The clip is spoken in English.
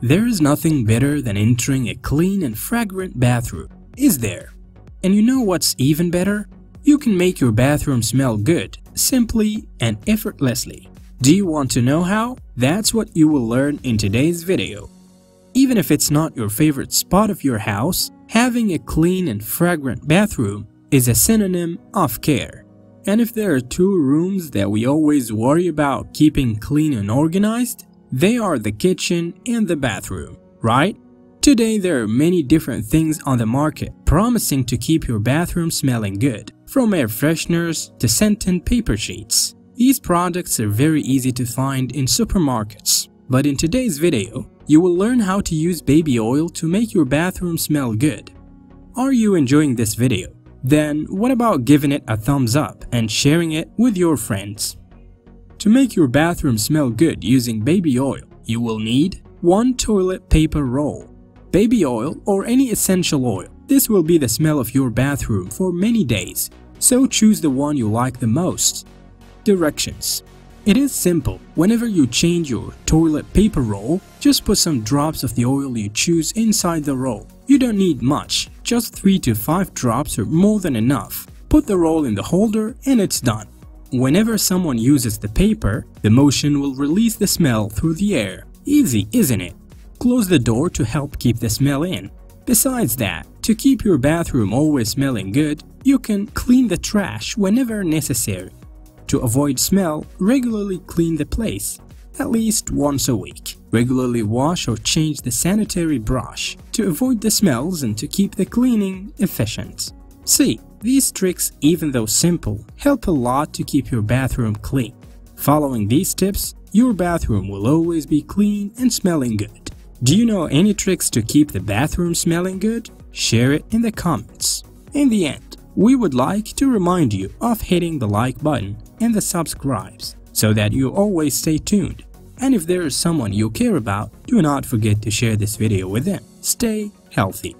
There is nothing better than entering a clean and fragrant bathroom, is there? And you know what's even better? You can make your bathroom smell good, simply and effortlessly. Do you want to know how? That's what you will learn in today's video. Even if it's not your favorite spot of your house, having a clean and fragrant bathroom is a synonym of care. And if there are two rooms that we always worry about keeping clean and organized, they are the kitchen and the bathroom, right? Today there are many different things on the market promising to keep your bathroom smelling good, from air fresheners to scented paper sheets. These products are very easy to find in supermarkets, but in today's video, you will learn how to use baby oil to make your bathroom smell good. Are you enjoying this video? Then what about giving it a thumbs up and sharing it with your friends? To make your bathroom smell good using baby oil, you will need 1 toilet paper roll, baby oil or any essential oil. This will be the smell of your bathroom for many days, so choose the one you like the most. Directions. It is simple. Whenever you change your toilet paper roll, just put some drops of the oil you choose inside the roll. You don't need much, just 3 to 5 drops are more than enough. Put the roll in the holder and it's done. Whenever someone uses the paper, the motion will release the smell through the air. Easy, isn't it? Close the door to help keep the smell in. Besides that, to keep your bathroom always smelling good, you can clean the trash whenever necessary. To avoid smell, regularly clean the place, at least once a week. Regularly wash or change the sanitary brush to avoid the smells and to keep the cleaning efficient. See, these tricks, even though simple, help a lot to keep your bathroom clean. Following these tips, your bathroom will always be clean and smelling good. Do you know any tricks to keep the bathroom smelling good? Share it in the comments. In the end, we would like to remind you of hitting the like button and the subscribes so that you always stay tuned. And if there is someone you care about, do not forget to share this video with them. Stay healthy.